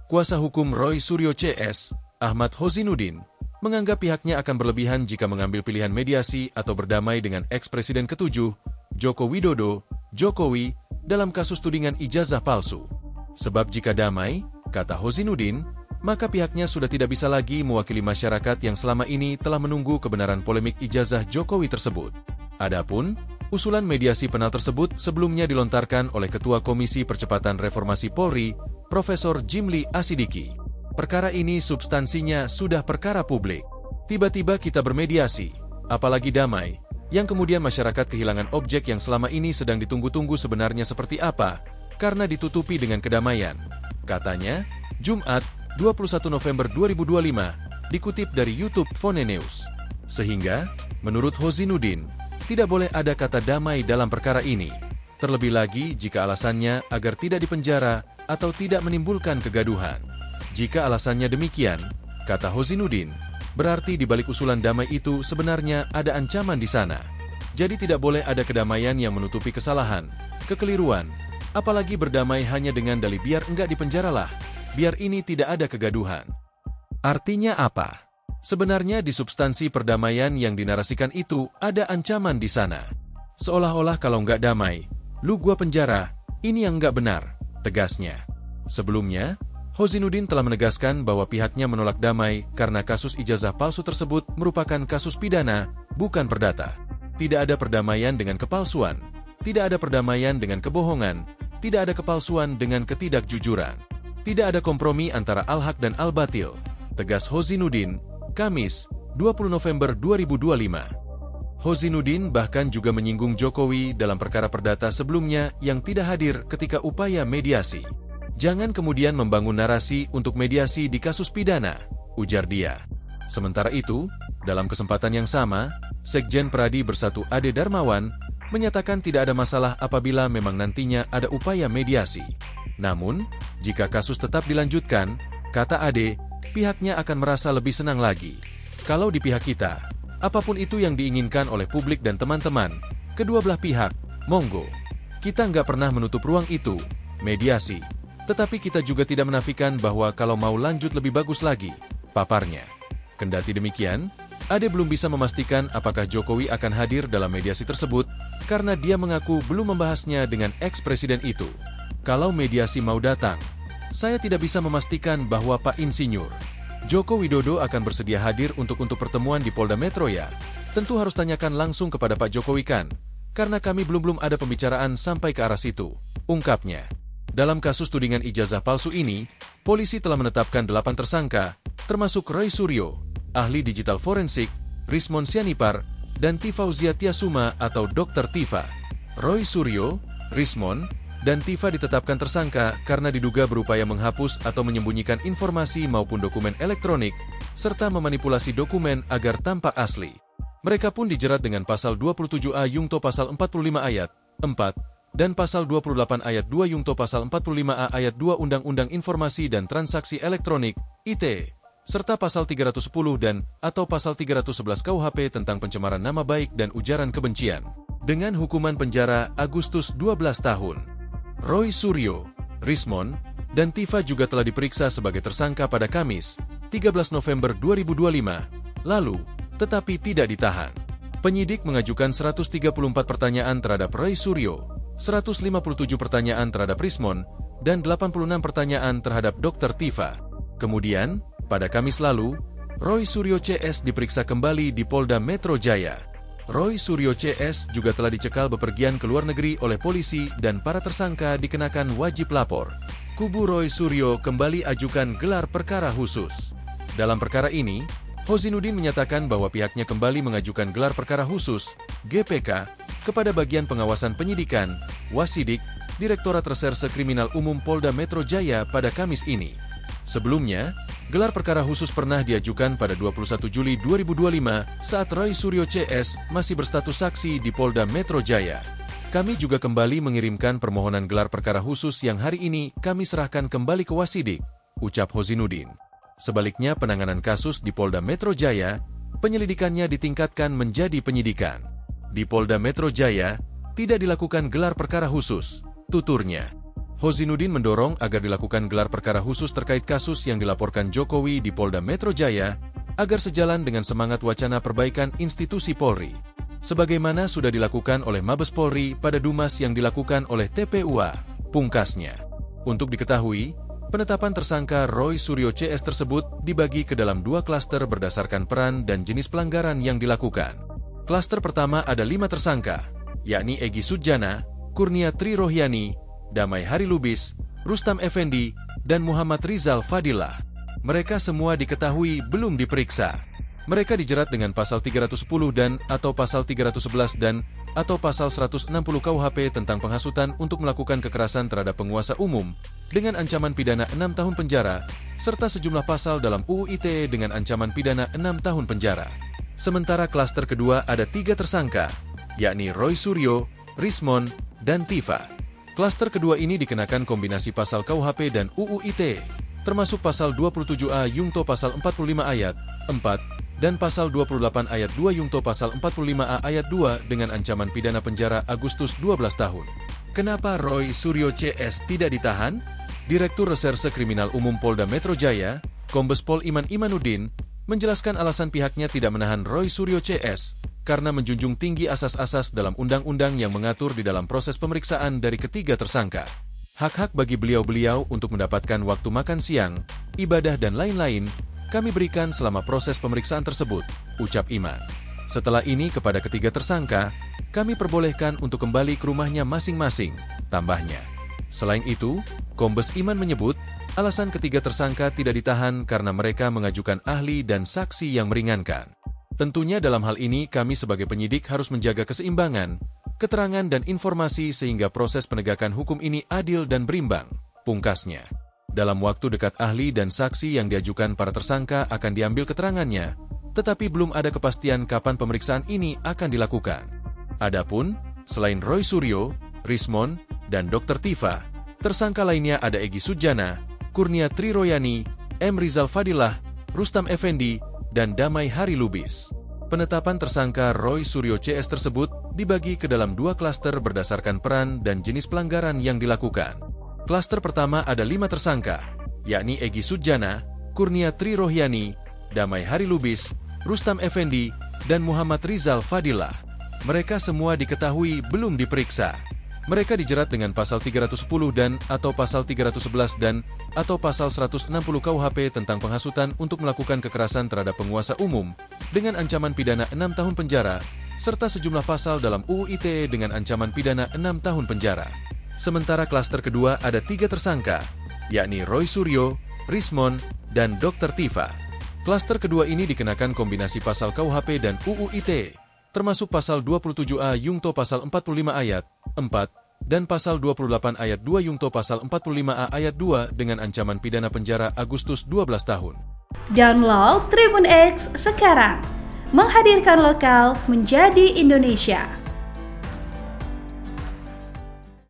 Kuasa hukum Roy Suryo CS, Ahmad Hozinuddin, menganggap pihaknya akan berlebihan jika mengambil pilihan mediasi atau berdamai dengan ex-presiden ke-7, Joko Widodo, Jokowi, dalam kasus tudingan ijazah palsu. Sebab jika damai, kata Hozinuddin, maka pihaknya sudah tidak bisa lagi mewakili masyarakat yang selama ini telah menunggu kebenaran polemik ijazah Jokowi tersebut. Adapun, usulan mediasi penal tersebut sebelumnya dilontarkan oleh Ketua Komisi Percepatan Reformasi Polri, Profesor Jimli Asidiki. Perkara ini substansinya sudah perkara publik. Tiba-tiba kita bermediasi, apalagi damai, yang kemudian masyarakat kehilangan objek yang selama ini sedang ditunggu-tunggu sebenarnya seperti apa, karena ditutupi dengan kedamaian. Katanya, Jumat, 21 November 2025, dikutip dari YouTube Fone News. Sehingga, menurut Hozinuddin, tidak boleh ada kata damai dalam perkara ini. Terlebih lagi jika alasannya agar tidak dipenjara atau tidak menimbulkan kegaduhan. Jika alasannya demikian, kata Hozinuddin, berarti di balik usulan damai itu sebenarnya ada ancaman di sana. Jadi tidak boleh ada kedamaian yang menutupi kesalahan, kekeliruan, apalagi berdamai hanya dengan dalih biar enggak dipenjaralah, biar ini tidak ada kegaduhan. Artinya apa? Sebenarnya di substansi perdamaian yang dinarasikan itu ada ancaman di sana. Seolah-olah kalau enggak damai, lu gua penjara, ini yang enggak benar, tegasnya. Sebelumnya, Hozinuddin telah menegaskan bahwa pihaknya menolak damai karena kasus ijazah palsu tersebut merupakan kasus pidana, bukan perdata. Tidak ada perdamaian dengan kepalsuan, tidak ada perdamaian dengan kebohongan, tidak ada kepalsuan dengan ketidakjujuran. Tidak ada kompromi antara al-haq dan al-batil, tegas Hozinuddin, Kamis, 20 November 2025. Hozinuddin bahkan juga menyinggung Jokowi dalam perkara perdata sebelumnya yang tidak hadir ketika upaya mediasi. Jangan kemudian membangun narasi untuk mediasi di kasus pidana, ujar dia. Sementara itu, dalam kesempatan yang sama, Sekjen Pradi Bersatu Ade Darmawan menyatakan tidak ada masalah apabila memang nantinya ada upaya mediasi. Namun, jika kasus tetap dilanjutkan, kata Ade, pihaknya akan merasa lebih senang lagi. Kalau di pihak kita, apapun itu yang diinginkan oleh publik dan teman-teman, kedua belah pihak, monggo. Kita nggak pernah menutup ruang itu, mediasi. Tetapi kita juga tidak menafikan bahwa kalau mau lanjut lebih bagus lagi, paparnya. Kendati demikian, Ade belum bisa memastikan apakah Jokowi akan hadir dalam mediasi tersebut, karena dia mengaku belum membahasnya dengan ex-presiden itu. Kalau mediasi mau datang, saya tidak bisa memastikan bahwa Pak Insinyur Joko Widodo akan bersedia hadir untuk pertemuan di Polda Metro ya. Tentu harus tanyakan langsung kepada Pak Jokowi kan, karena kami belum ada pembicaraan sampai ke arah situ, ungkapnya. Dalam kasus tudingan ijazah palsu ini, polisi telah menetapkan 8 tersangka, termasuk Roy Suryo, ahli digital forensik, Rismon Sianipar, dan Tifauzia Tiasuma atau Dr. Tifa. Roy Suryo, Rismon, dan Tifa ditetapkan tersangka karena diduga berupaya menghapus atau menyembunyikan informasi maupun dokumen elektronik, serta memanipulasi dokumen agar tampak asli. Mereka pun dijerat dengan pasal 27A Yungto pasal 45 ayat 4, dan pasal 28 ayat 2 Yungto pasal 45A ayat 2 Undang-Undang Informasi dan Transaksi Elektronik, ITE, serta pasal 310 dan atau pasal 311 KUHP tentang pencemaran nama baik dan ujaran kebencian, dengan hukuman penjara Agustus 12 tahun. Roy Suryo, Rismon, dan Tifa juga telah diperiksa sebagai tersangka pada Kamis, 13 November 2025, lalu, tetapi tidak ditahan. Penyidik mengajukan 134 pertanyaan terhadap Roy Suryo, 157 pertanyaan terhadap Rismon, dan 86 pertanyaan terhadap Dr. Tifa. Kemudian, pada Kamis lalu, Roy Suryo CS diperiksa kembali di Polda Metro Jaya. Roy Suryo CS juga telah dicekal bepergian ke luar negeri oleh polisi dan para tersangka dikenakan wajib lapor. Kubu Roy Suryo kembali ajukan gelar perkara khusus. Dalam perkara ini, Hozinuddin menyatakan bahwa pihaknya kembali mengajukan gelar perkara khusus, GPK, kepada Bagian Pengawasan Penyidikan, Wasidik, Direktorat Reserse Kriminal Umum Polda Metro Jaya pada Kamis ini. Sebelumnya, gelar perkara khusus pernah diajukan pada 21 Juli 2025 saat Roy Suryo CS masih berstatus saksi di Polda Metro Jaya. Kami juga kembali mengirimkan permohonan gelar perkara khusus yang hari ini kami serahkan kembali ke Wasidik, ucap Hozinuddin. Sebaliknya penanganan kasus di Polda Metro Jaya, penyelidikannya ditingkatkan menjadi penyidikan. Di Polda Metro Jaya, tidak dilakukan gelar perkara khusus, tuturnya. Hozinudin mendorong agar dilakukan gelar perkara khusus terkait kasus yang dilaporkan Jokowi di Polda Metro Jaya, agar sejalan dengan semangat wacana perbaikan institusi Polri. Sebagaimana sudah dilakukan oleh Mabes Polri pada Dumas yang dilakukan oleh TPUA, pungkasnya. Untuk diketahui, penetapan tersangka Roy Suryo CS tersebut dibagi ke dalam 2 klaster berdasarkan peran dan jenis pelanggaran yang dilakukan. Klaster pertama ada 5 tersangka, yakni Egy Sujana, Kurnia Tri Rohyani, Damai Hari Lubis, Rustam Effendi, dan Muhammad Rizal Fadilah. Mereka semua diketahui belum diperiksa. Mereka dijerat dengan pasal 310 dan atau pasal 311 dan atau pasal 160 KUHP tentang penghasutan untuk melakukan kekerasan terhadap penguasa umum dengan ancaman pidana 6 tahun penjara, serta sejumlah pasal dalam UU ITE dengan ancaman pidana 6 tahun penjara. Sementara klaster kedua ada 3 tersangka, yakni Roy Suryo, Rismon, dan Tifa. Klaster kedua ini dikenakan kombinasi pasal KUHP dan UU ITE, termasuk pasal 27A Yungto pasal 45 ayat 4 dan pasal 28 ayat 2 Yungto pasal 45A ayat 2 dengan ancaman pidana penjara Agustus 12 tahun. Kenapa Roy Suryo CS tidak ditahan? Direktur Reserse Kriminal Umum Polda Metro Jaya, Kombes Pol Iman Imanuddin, menjelaskan alasan pihaknya tidak menahan Roy Suryo CS karena menjunjung tinggi asas-asas dalam undang-undang yang mengatur di dalam proses pemeriksaan dari ketiga tersangka. Hak-hak bagi beliau-beliau untuk mendapatkan waktu makan siang, ibadah dan lain-lain, kami berikan selama proses pemeriksaan tersebut, ucap Iman. Setelah ini kepada ketiga tersangka, kami perbolehkan untuk kembali ke rumahnya masing-masing, tambahnya. Selain itu, Kombes Iman menyebut, alasan ketiga tersangka tidak ditahan karena mereka mengajukan ahli dan saksi yang meringankan. Tentunya dalam hal ini kami sebagai penyidik harus menjaga keseimbangan, keterangan dan informasi sehingga proses penegakan hukum ini adil dan berimbang, pungkasnya. Dalam waktu dekat ahli dan saksi yang diajukan para tersangka akan diambil keterangannya, tetapi belum ada kepastian kapan pemeriksaan ini akan dilakukan. Adapun, selain Roy Suryo, Rismon, dan Dr. Tifa, tersangka lainnya ada Egy Sujana, Kurnia Tri Rohyani, M. Rizal Fadilah, Rustam Effendi, dan Damai Hari Lubis. Penetapan tersangka Roy Suryo CS tersebut dibagi ke dalam 2 klaster berdasarkan peran dan jenis pelanggaran yang dilakukan. Klaster pertama ada 5 tersangka, yakni Egy Sujana, Kurnia Tri Rohyani, Damai Hari Lubis, Rustam Effendi, dan Muhammad Rizal Fadilah. Mereka semua diketahui belum diperiksa. Mereka dijerat dengan pasal 310 dan atau pasal 311 dan atau pasal 160 KUHP tentang penghasutan untuk melakukan kekerasan terhadap penguasa umum dengan ancaman pidana 6 tahun penjara, serta sejumlah pasal dalam UU ITE dengan ancaman pidana 6 tahun penjara. Sementara klaster kedua ada 3 tersangka, yakni Roy Suryo, Rismon, dan Dr. Tifa. Klaster kedua ini dikenakan kombinasi pasal KUHP dan UU ITE, termasuk pasal 27A Yungto pasal 45 ayat 4 dan pasal 28 ayat 2 Yungto pasal 45A ayat 2 dengan ancaman pidana penjara Agustus 12 tahun. Download Tribun X sekarang, menghadirkan lokal menjadi Indonesia.